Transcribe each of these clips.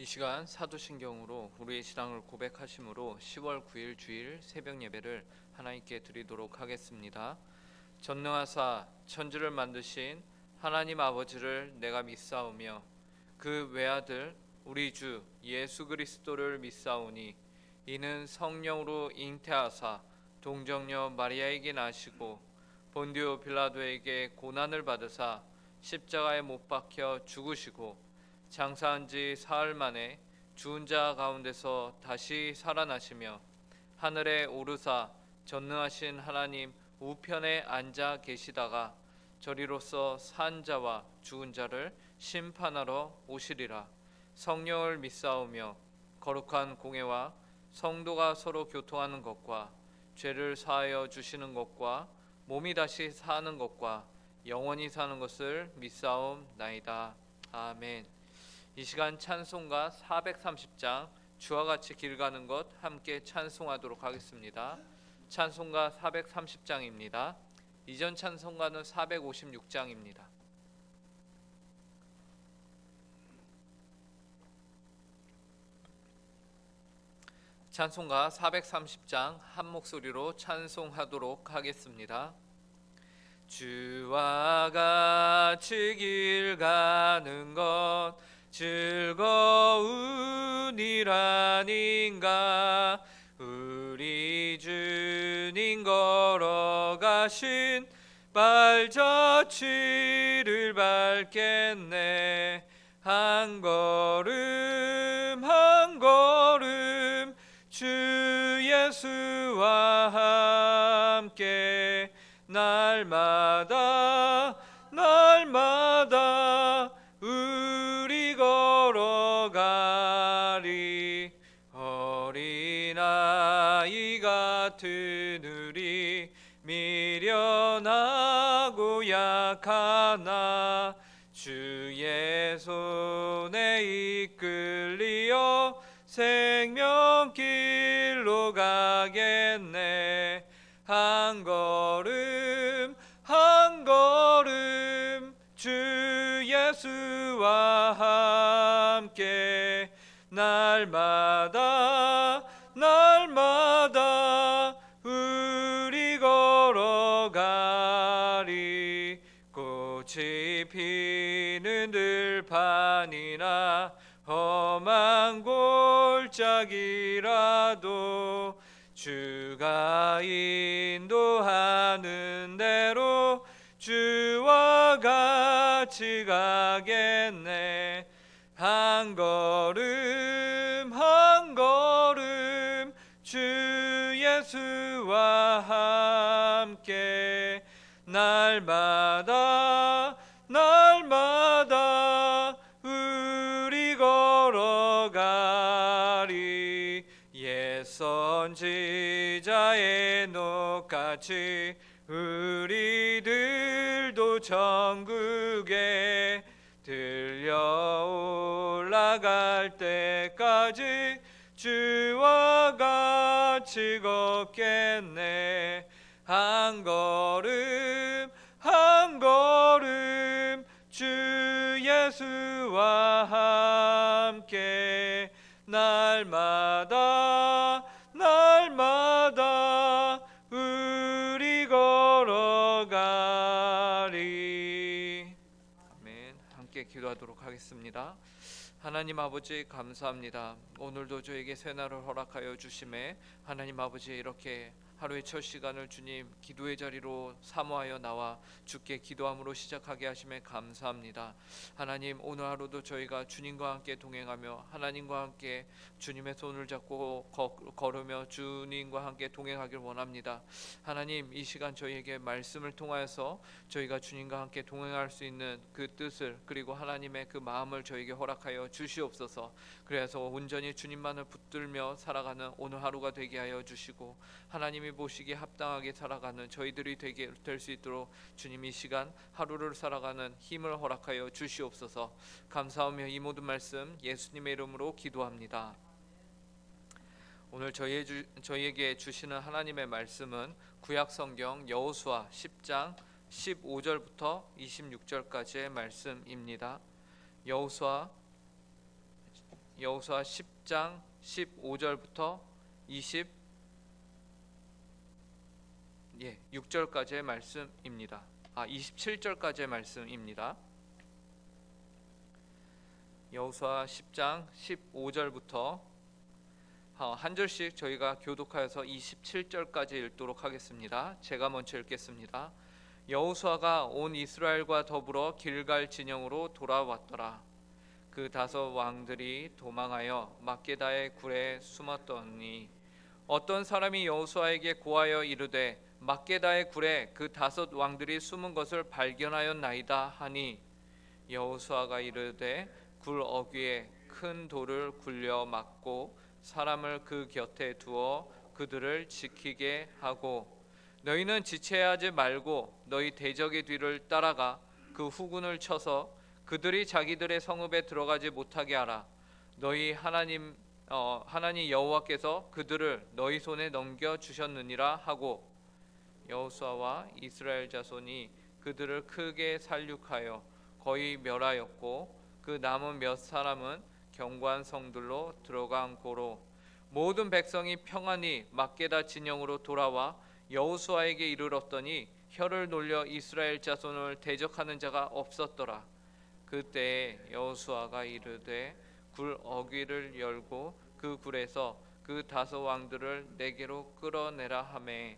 이 시간 사도신경으로 우리의 신앙을 고백하심으로 10월 9일 주일 새벽 예배를 하나님께 드리도록 하겠습니다. 전능하사 천지를 만드신 하나님 아버지를 내가 믿사오며 그 외아들 우리 주 예수 그리스도를 믿사오니 이는 성령으로 잉태하사 동정녀 마리아에게 나시고 본디오 빌라도에게 고난을 받으사 십자가에 못 박혀 죽으시고 장사한 지 사흘 만에 죽은 자 가운데서 다시 살아나시며 하늘에 오르사 전능하신 하나님 우편에 앉아 계시다가 저리로서 산 자와 죽은 자를 심판하러 오시리라. 성령을 믿사오며 거룩한 공회와 성도가 서로 교통하는 것과 죄를 사하여 주시는 것과 몸이 다시 사는 것과 영원히 사는 것을 믿사옵나이다. 아멘. 이 시간 찬송가 430장 주와 같이 길 가는 것 함께 찬송하도록 하겠습니다. 찬송가 430장입니다. 이전 찬송가는 456장입니다. 찬송가 430장 한 목소리로 찬송하도록 하겠습니다. 주와 같이 길 가는 것 즐거운 일 아닌가. 우리 주님 걸어가신 발자취를 밟겠네. 한 걸음 한 걸음 주 예수와 함께 날마다 날마다 우리 걸어가리. 어린아이 같은 우리 미련하고 약하나 주의 손에 이끌리어 생명길로 가겠네. 한 걸음 한 걸음 주 예수와 함께 날마다 날마다 우리 걸어가리. 꽃이 피는 들판이나 험한 골짜기라도 주가 인도하는 대로 주와 같이 가겠네. 한 걸음 한 걸음 주 예수와 함께 날마다 날마다 우리 걸어가리. 옛 선지자의 녹같이 우리들도 천국에 들려 올라갈 때까지 주와 같이 걷겠네. 한 걸음 한 걸음 주 예수와 함께 날마다 날마다 우리 걸어가리. 아멘. 함께 기도하도록 하겠습니다. 하나님 아버지 감사합니다. 오늘도 저에게 새날을 허락하여 주심에 하나님 아버지 이렇게 하루의 첫 시간을 주님 기도의 자리로 사모하여 나와 주께 기도함으로 시작하게 하심에 감사합니다. 하나님 오늘 하루도 저희가 주님과 함께 동행하며 하나님과 함께 주님의 손을 잡고 걸으며 주님과 함께 동행하길 원합니다. 하나님 이 시간 저희에게 말씀을 통하여서 저희가 주님과 함께 동행할 수 있는 그 뜻을 그리고 하나님의 그 마음을 저에게 허락하여 주시옵소서. 그래서 온전히 주님만을 붙들며 살아가는 오늘 하루가 되게 하여 주시고 하나님이 보시기에 합당하게 살아가는 저희들이 되게 될 수 있도록 주님 이 시간 하루를 살아가는 힘을 허락하여 주시옵소서. 감사하며 이 모든 말씀 예수님의 이름으로 기도합니다. 오늘 저희에게 주시는 하나님의 말씀은 구약성경 여호수아 10장 15절부터 26절까지의 말씀입니다. 여호수아 여호수아 10장 15절부터 26절까지의 말씀입니다. 27절까지의 말씀입니다. 여호수아 10장 15절부터 한 절씩 저희가 교독하여서 27절까지 읽도록 하겠습니다. 제가 먼저 읽겠습니다. 여호수아가 온 이스라엘과 더불어 길갈 진영으로 돌아왔더라. 그 다섯 왕들이 도망하여 막게다의 굴에 숨었더니 어떤 사람이 여호수아에게 고하여 이르되 막게다의 굴에 그 다섯 왕들이 숨은 것을 발견하였나이다 하니 여호수아가 이르되 굴 어귀에 큰 돌을 굴려 막고 사람을 그 곁에 두어 그들을 지키게 하고 너희는 지체하지 말고 너희 대적의 뒤를 따라가 그 후군을 쳐서 그들이 자기들의 성읍에 들어가지 못하게 하라. 너희 하나님 여호와께서 그들을 너희 손에 넘겨 주셨느니라 하고 여호수아와 이스라엘 자손이 그들을 크게 살육하여 거의 멸하였고 그 남은 몇 사람은 견고한 성들로 들어간 고로 모든 백성이 평안히 막게다 진영으로 돌아와 여호수아에게 이르렀더니 혀를 놀려 이스라엘 자손을 대적하는 자가 없었더라. 그때에 여호수아가 이르되 굴 어귀를 열고 그 굴에서 그 다섯 왕들을 내게로 끌어내라 하매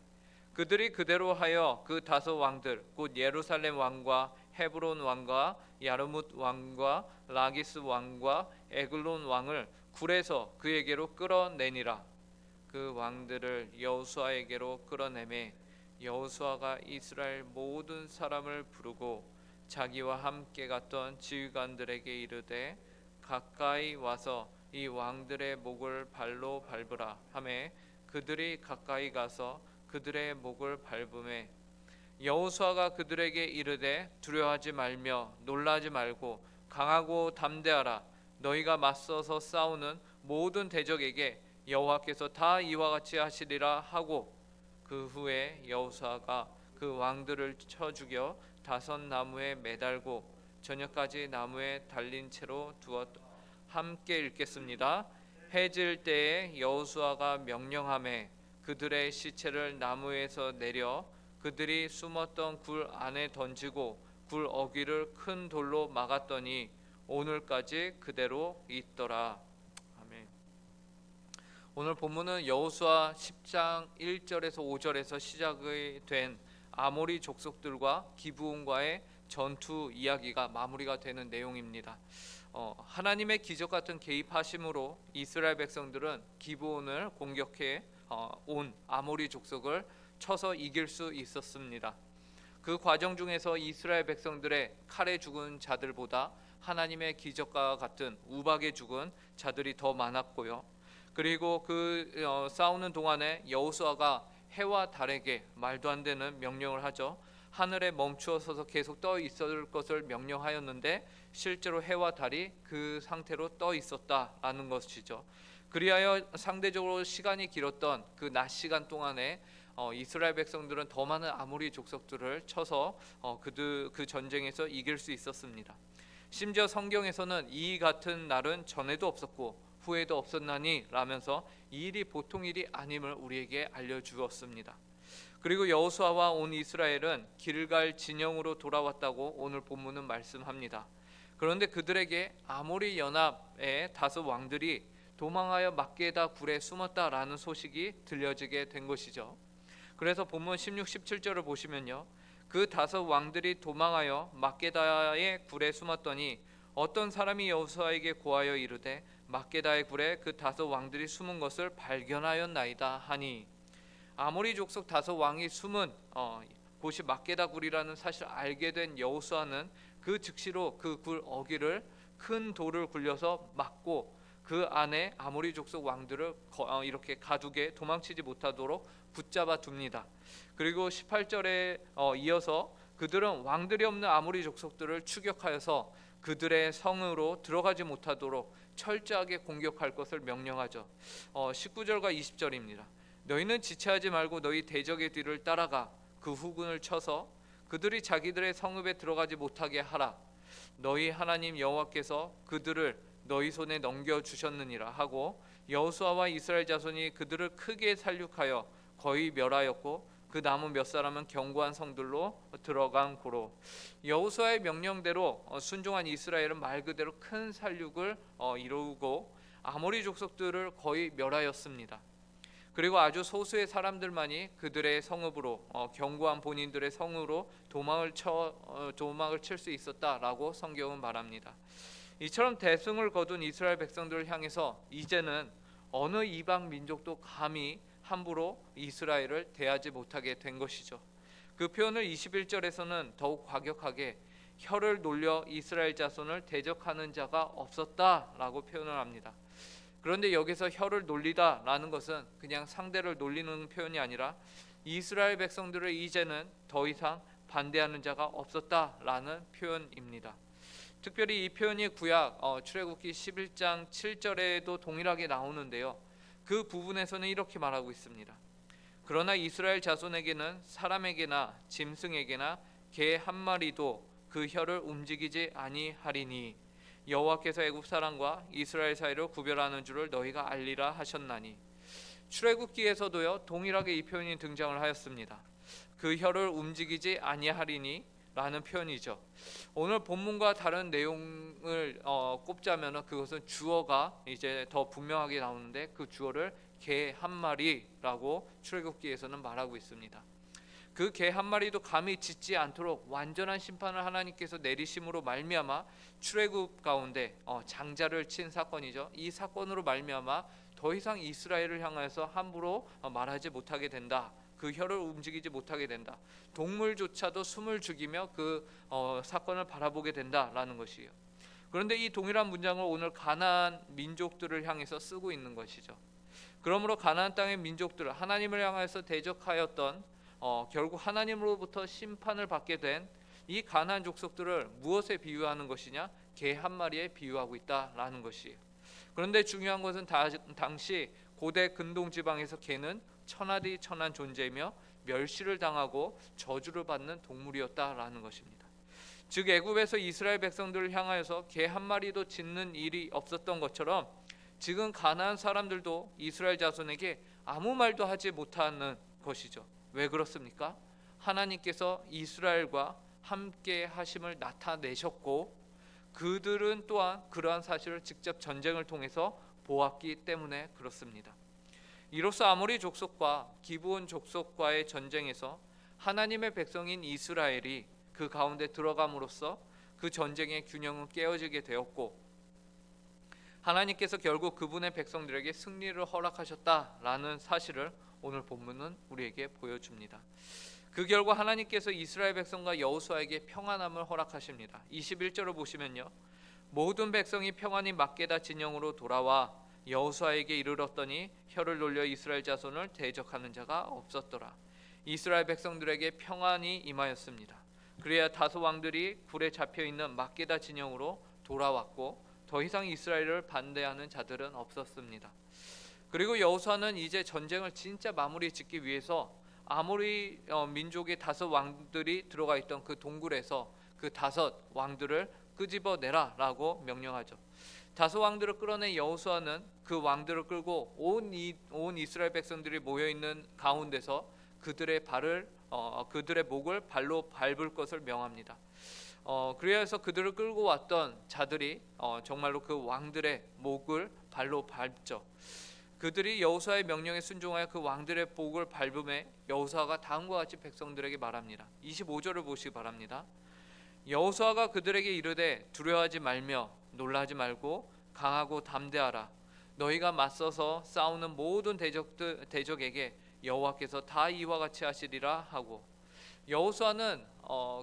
그들이 그대로 하여 그 다섯 왕들 곧 예루살렘 왕과 헤브론 왕과 야르뭇 왕과 라기스 왕과 에글론 왕을 굴에서 그에게로 끌어내니라. 그 왕들을 여호수아에게로 끌어내매 여호수아가 이스라엘 모든 사람을 부르고 자기와 함께 갔던 지휘관들에게 이르되 가까이 와서 이 왕들의 목을 발로 밟으라 하매 그들이 가까이 가서 그들의 목을 밟음에 여호수아가 그들에게 이르되 두려워하지 말며 놀라지 말고 강하고 담대하라. 너희가 맞서서 싸우는 모든 대적에게 여호와께서 다 이와 같이 하시리라 하고 그 후에 여호수아가 그 왕들을 쳐 죽여 다섯 나무에 매달고 저녁까지 나무에 달린 채로 두었다. 함께 읽겠습니다. 해질 때에 여호수아가 명령하매 그들의 시체를 나무에서 내려 그들이 숨었던 굴 안에 던지고 굴 어귀를 큰 돌로 막았더니 오늘까지 그대로 있더라. 아멘. 오늘 본문은 여호수아 10장 1절에서 5절에서 시작이 된 아모리 족속들과 기브온과의 전투 이야기가 마무리가 되는 내용입니다. 하나님의 기적 같은 개입하심으로 이스라엘 백성들은 기브온을 공격해 온 아모리 족속을 쳐서 이길 수 있었습니다. 그 과정 중에서 이스라엘 백성들의 칼에 죽은 자들보다 하나님의 기적과 같은 우박에 죽은 자들이 더 많았고요. 그리고 그 싸우는 동안에 여호수아가 해와 달에게 말도 안 되는 명령을 하죠. 하늘에 멈추어 서서 계속 떠 있을 것을 명령하였는데 실제로 해와 달이 그 상태로 떠 있었다라는 것이죠. 그리하여 상대적으로 시간이 길었던 그 낮 시간 동안에 이스라엘 백성들은 더 많은 아모리 족속들을 쳐서 그 전쟁에서 이길 수 있었습니다. 심지어 성경에서는 이 같은 날은 전에도 없었고 후에도 없었나니 라면서 이 일이 보통 일이 아님을 우리에게 알려주었습니다. 그리고 여호수아와 온 이스라엘은 길갈 진영으로 돌아왔다고 오늘 본문은 말씀합니다. 그런데 그들에게 아모리 연합의 다섯 왕들이 도망하여 막게다 굴에 숨었다라는 소식이 들려지게 된 것이죠. 그래서 본문 16, 17절을 보시면요, 그 다섯 왕들이 도망하여 막게다의 굴에 숨었더니 어떤 사람이 여호수아에게 고하여 이르되 막게다의 굴에 그 다섯 왕들이 숨은 것을 발견하였나이다 하니 아모리 족속 다섯 왕이 숨은 곳이 막게다 굴이라는 사실을 알게 된 여호수아는 그 즉시로 그 굴 어귀를 큰 돌을 굴려서 막고 그 안에 아모리 족속 왕들을 이렇게 가두게 도망치지 못하도록 붙잡아 둡니다. 그리고 18절에 이어서 그들은 왕들이 없는 아모리 족속들을 추격하여서 그들의 성으로 들어가지 못하도록 철저하게 공격할 것을 명령하죠. 19절과 20절입니다. 너희는 지체하지 말고 너희 대적의 뒤를 따라가 그 후군을 쳐서 그들이 자기들의 성읍에 들어가지 못하게 하라. 너희 하나님 여호와께서 그들을 너희 손에 넘겨 주셨느니라 하고 여호수아와 이스라엘 자손이 그들을 크게 살육하여 거의 멸하였고 그 남은 몇 사람은 견고한 성들로 들어간 고로. 여호수아의 명령대로 순종한 이스라엘은 말 그대로 큰 살육을 이루고 아모리 족속들을 거의 멸하였습니다. 그리고 아주 소수의 사람들만이 그들의 성읍으로 견고한 본인들의 성으로 도망을 칠 수 있었다라고 성경은 말합니다. 이처럼 대승을 거둔 이스라엘 백성들을 향해서 이제는 어느 이방 민족도 감히 함부로 이스라엘을 대하지 못하게 된 것이죠. 그 표현을 21절에서는 더욱 과격하게 혀를 놀려 이스라엘 자손을 대적하는 자가 없었다라고 표현을 합니다. 그런데 여기서 혀를 놀리다라는 것은 그냥 상대를 놀리는 표현이 아니라 이스라엘 백성들을 이제는 더 이상 반대하는 자가 없었다라는 표현입니다. 특별히 이 표현이 구약 출애굽기 11장 7절에도 동일하게 나오는데요. 그 부분에서는 이렇게 말하고 있습니다. 그러나 이스라엘 자손에게는 사람에게나 짐승에게나 개 한 마리도 그 혀를 움직이지 아니하리니 여호와께서 애굽 사람과 이스라엘 사이를 구별하는 줄을 너희가 알리라 하셨나니. 출애굽기에서도요 동일하게 이 표현이 등장을 하였습니다. 그 혀를 움직이지 아니하리니 라는 표현이죠. 오늘 본문과 다른 내용을 꼽자면 그것은 주어가 이제 더 분명하게 나오는데 그 주어를 개 한 마리라고 출애굽기에서는 말하고 있습니다. 그 개 한 마리도 감히 짖지 않도록 완전한 심판을 하나님께서 내리심으로 말미암아 출애굽 가운데 장자를 친 사건이죠. 이 사건으로 말미암아 더 이상 이스라엘을 향해서 함부로 말하지 못하게 된다. 그 혀를 움직이지 못하게 된다. 동물조차도 숨을 죽이며 그 사건을 바라보게 된다라는 것이에요. 그런데 이 동일한 문장을 오늘 가나안 민족들을 향해서 쓰고 있는 것이죠. 그러므로 가나안 땅의 민족들, 하나님을 향해서 대적하였던 결국 하나님으로부터 심판을 받게 된 이 가나안 족속들을 무엇에 비유하는 것이냐? 개 한 마리에 비유하고 있다라는 것이에요. 그런데 중요한 것은 당시 고대 근동 지방에서 개는 천하디 천한 존재이며 멸시를 당하고 저주를 받는 동물이었다라는 것입니다. 즉 애굽에서 이스라엘 백성들을 향하여서 개 한 마리도 짖는 일이 없었던 것처럼 지금 가나안 사람들도 이스라엘 자손에게 아무 말도 하지 못하는 것이죠. 왜 그렇습니까? 하나님께서 이스라엘과 함께 하심을 나타내셨고 그들은 또한 그러한 사실을 직접 전쟁을 통해서 보았기 때문에 그렇습니다. 이로써 아모리 족속과 기브온 족속과의 전쟁에서 하나님의 백성인 이스라엘이 그 가운데 들어감으로써 그 전쟁의 균형은 깨어지게 되었고 하나님께서 결국 그분의 백성들에게 승리를 허락하셨다라는 사실을 오늘 본문은 우리에게 보여줍니다. 그 결과 하나님께서 이스라엘 백성과 여호수아에게 평안함을 허락하십니다. 21절을 보시면요. 모든 백성이 평안히 막게다 진영으로 돌아와 여호수아에게 이르렀더니 혀를 놀려 이스라엘 자손을 대적하는 자가 없었더라. 이스라엘 백성들에게 평안이 임하였습니다. 그래야 다소 왕들이 굴에 잡혀있는 막게다 진영으로 돌아왔고 더 이상 이스라엘을 반대하는 자들은 없었습니다. 그리고 여호수아는 이제 전쟁을 진짜 마무리 짓기 위해서 아모리 민족의 다섯 왕들이 들어가 있던 그 동굴에서 그 다섯 왕들을 끄집어내라 라고 명령하죠. 다섯 왕들을 끌어낸 여호수아는 그 왕들을 끌고 온 이스라엘 백성들이 모여있는 가운데서 그들의 목을 발로 밟을 것을 명합니다. 그래서 그들을 끌고 왔던 자들이 정말로 그 왕들의 목을 발로 밟죠. 그들이 여호수아의 명령에 순종하여 그 왕들의 목을 밟음에 여호수아가 다음과 같이 백성들에게 말합니다. 25절을 보시기 바랍니다. 여호수아가 그들에게 이르되 두려워하지 말며 놀라지 말고 강하고 담대하라. 너희가 맞서서 싸우는 모든 대적에게 여호와께서 다 이와 같이 하시리라 하고 여호수아는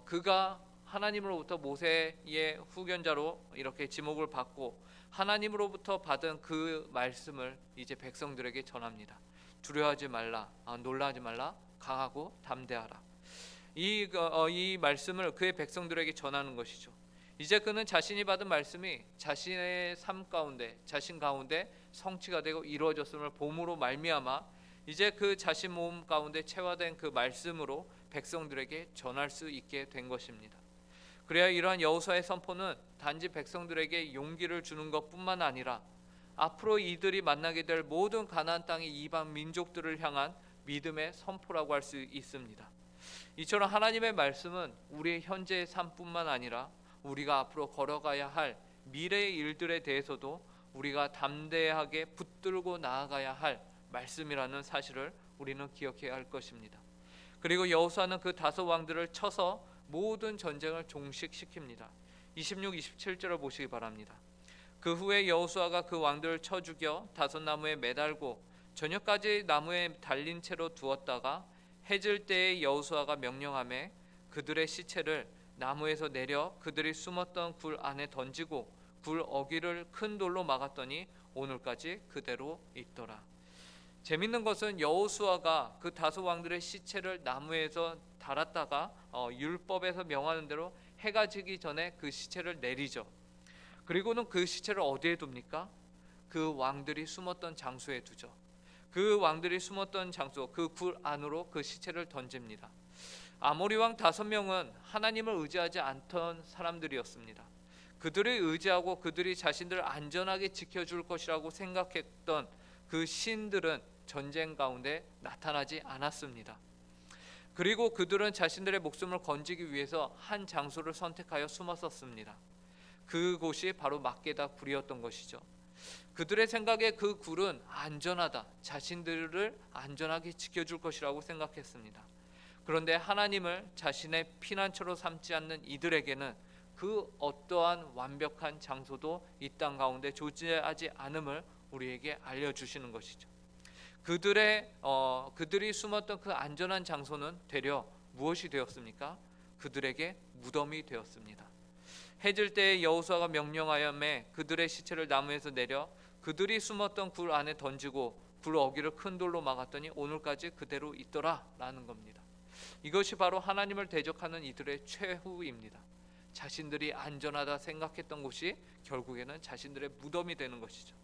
그가 하나님으로부터 모세의 후견자로 이렇게 지목을 받고 하나님으로부터 받은 그 말씀을 이제 백성들에게 전합니다. 두려워하지 말라, 놀라지 말라, 강하고 담대하라. 이 말씀을 그의 백성들에게 전하는 것이죠. 이제 그는 자신이 받은 말씀이 자신의 삶 가운데, 자신 가운데 성취가 되고 이루어졌음을 봄으로 말미암아 이제 그 자신 몸 가운데 체화된 그 말씀으로 백성들에게 전할 수 있게 된 것입니다. 그래야 이러한 여호수아의 선포는 단지 백성들에게 용기를 주는 것뿐만 아니라 앞으로 이들이 만나게 될 모든 가나안 땅의 이방 민족들을 향한 믿음의 선포라고 할 수 있습니다. 이처럼 하나님의 말씀은 우리의 현재의 삶뿐만 아니라 우리가 앞으로 걸어가야 할 미래의 일들에 대해서도 우리가 담대하게 붙들고 나아가야 할 말씀이라는 사실을 우리는 기억해야 할 것입니다. 그리고 여호수아는 그 다섯 왕들을 쳐서 모든 전쟁을 종식시킵니다. 26, 27절을 보시기 바랍니다. 그 후에 여호수아가 그 왕들을 쳐 죽여 다섯 나무에 매달고 저녁까지 나무에 달린 채로 두었다가 해질 때에 여호수아가 명령하매 그들의 시체를 나무에서 내려 그들이 숨었던 굴 안에 던지고 굴 어귀를 큰 돌로 막았더니 오늘까지 그대로 있더라. 재밌는 것은 여호수아가 그 다섯 왕들의 시체를 나무에서 달았다가 율법에서 명하는 대로 해가 지기 전에 그 시체를 내리죠. 그리고는 그 시체를 어디에 둡니까? 그 왕들이 숨었던 장소에 두죠. 그 왕들이 숨었던 장소, 그 굴 안으로 그 시체를 던집니다. 아모리 왕 5명은 하나님을 의지하지 않던 사람들이었습니다. 그들을 의지하고 그들이 자신들을 안전하게 지켜줄 것이라고 생각했던 그 신들은 전쟁 가운데 나타나지 않았습니다. 그리고 그들은 자신들의 목숨을 건지기 위해서 한 장소를 선택하여 숨었었습니다. 그곳이 바로 막게다 굴이었던 것이죠. 그들의 생각에 그 굴은 안전하다, 자신들을 안전하게 지켜줄 것이라고 생각했습니다. 그런데 하나님을 자신의 피난처로 삼지 않는 이들에게는 그 어떠한 완벽한 장소도 이 땅 가운데 존재하지 않음을 우리에게 알려주시는 것이죠. 그들이 숨었던 그 안전한 장소는 되려 무엇이 되었습니까? 그들에게 무덤이 되었습니다. 해질 때에 여호수아가 명령하여매 그들의 시체를 나무에서 내려 그들이 숨었던 굴 안에 던지고 굴 어귀를 큰 돌로 막았더니 오늘까지 그대로 있더라 라는 겁니다. 이것이 바로 하나님을 대적하는 이들의 최후입니다. 자신들이 안전하다 생각했던 곳이 결국에는 자신들의 무덤이 되는 것이죠.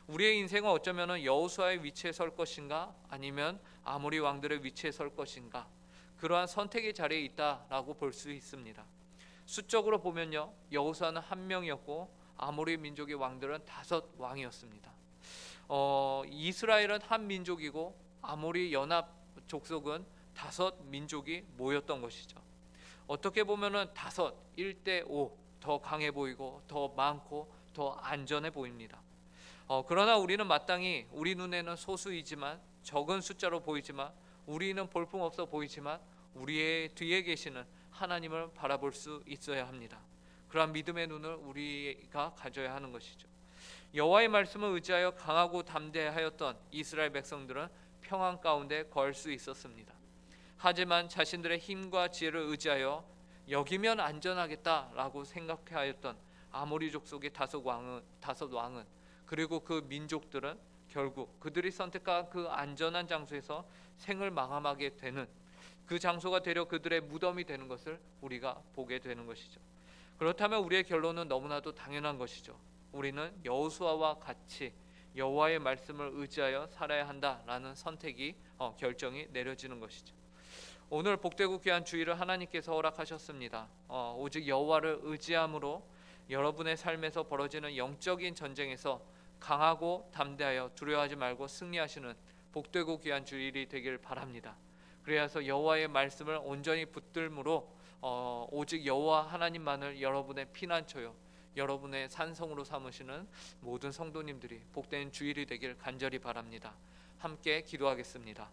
우리의 인생은 어쩌면 여호수아의 위치에 설 것인가 아니면 아모리 왕들의 위치에 설 것인가, 그러한 선택의 자리에 있다라고 볼 수 있습니다. 수적으로 보면요, 여호수아는 1명이었고 아모리 민족의 왕들은 5왕이었습니다. 이스라엘은 한 민족이고 아모리 연합 족속은 5민족이 모였던 것이죠. 어떻게 보면은 1대5 더 강해 보이고 더 많고 더 안전해 보입니다. 그러나 우리는 마땅히 우리 눈에는 소수이지만 적은 숫자로 보이지만 우리는 볼품없어 보이지만 우리의 뒤에 계시는 하나님을 바라볼 수 있어야 합니다. 그러한 믿음의 눈을 우리가 가져야 하는 것이죠. 여호와의 말씀을 의지하여 강하고 담대하였던 이스라엘 백성들은 평안 가운데 거할 수 있었습니다. 하지만 자신들의 힘과 지혜를 의지하여 여기면 안전하겠다라고 생각하였던 아모리 족속의 5왕은 그리고 그 민족들은 결국 그들이 선택한 그 안전한 장소에서 생을 마감하게 되는, 그 장소가 되려 그들의 무덤이 되는 것을 우리가 보게 되는 것이죠. 그렇다면 우리의 결론은 너무나도 당연한 것이죠. 우리는 여호수아와 같이 여호와의 말씀을 의지하여 살아야 한다라는 선택이 결정이 내려지는 것이죠. 오늘 복되고 귀한 주일을 하나님께서 허락하셨습니다. 오직 여호와를 의지함으로 여러분의 삶에서 벌어지는 영적인 전쟁에서 강하고 담대하여 두려워하지 말고 승리하시는 복되고 귀한 주일이 되길 바랍니다. 그래서 여호와의 말씀을 온전히 붙들므로 오직 여호와 하나님만을 여러분의 피난처요, 여러분의 산성으로 삼으시는 모든 성도님들이 복된 주일이 되길 간절히 바랍니다. 함께 기도하겠습니다.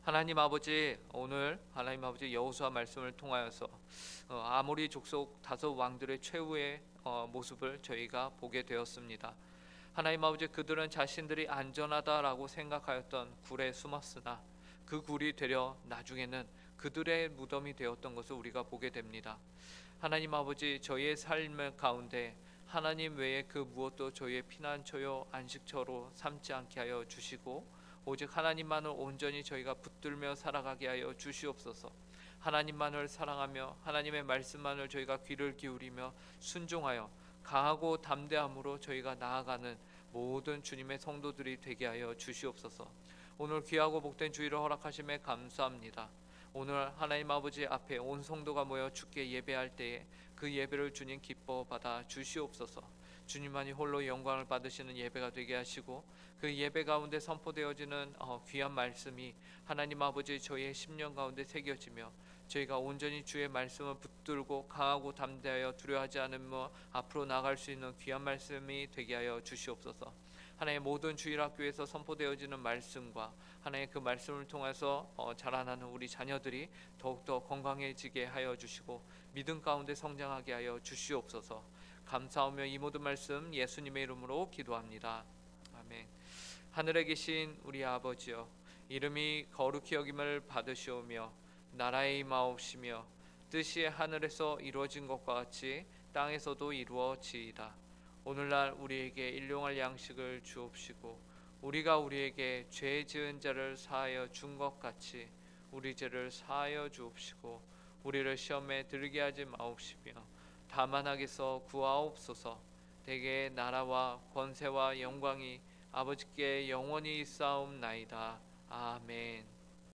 하나님 아버지, 오늘 하나님 아버지 여호수아 말씀을 통하여서 아모리 족속 5왕들의 최후의 모습을 저희가 보게 되었습니다. 하나님 아버지, 그들은 자신들이 안전하다라고 생각하였던 굴에 숨었으나 그 굴이 되려 나중에는 그들의 무덤이 되었던 것을 우리가 보게 됩니다. 하나님 아버지, 저희의 삶 가운데 하나님 외에 그 무엇도 저희의 피난처요 안식처로 삼지 않게 하여 주시고 오직 하나님만을 온전히 저희가 붙들며 살아가게 하여 주시옵소서. 하나님만을 사랑하며 하나님의 말씀만을 저희가 귀를 기울이며 순종하여 강하고 담대함으로 저희가 나아가는 모든 주님의 성도들이 되게 하여 주시옵소서. 오늘 귀하고 복된 주일을 허락하심에 감사합니다. 오늘 하나님 아버지 앞에 온 성도가 모여 주께 예배할 때에 그 예배를 주님 기뻐 받아 주시옵소서. 주님만이 홀로 영광을 받으시는 예배가 되게 하시고 그 예배 가운데 선포되어지는 귀한 말씀이 하나님 아버지 저희의 심령 가운데 새겨지며 저희가 온전히 주의 말씀을 붙들고 강하고 담대하여 두려워하지 않으며 앞으로 나아갈 수 있는 귀한 말씀이 되게 하여 주시옵소서. 하나님의 모든 주일학교에서 선포되어지는 말씀과 하나님의 그 말씀을 통해서 자라나는 우리 자녀들이 더욱더 건강해지게 하여 주시고 믿음 가운데 성장하게 하여 주시옵소서. 감사하며 이 모든 말씀 예수님의 이름으로 기도합니다. 아멘. 하늘에 계신 우리 아버지여, 이름이 거룩히 여김을 받으시오며 나라의 임하옵시며 뜻이 하늘에서 이루어진 것과 같이 땅에서도 이루어지이다. 오늘날 우리에게 일용할 양식을 주옵시고 우리가 우리에게 죄 지은 자를 사하여 준 것 같이 우리 죄를 사하여 주옵시고 우리를 시험에 들게 하지 마옵시며 다만 악에서 구하옵소서. 대개의 나라와 권세와 영광이 아버지께 영원히 있사옵나이다. 아멘.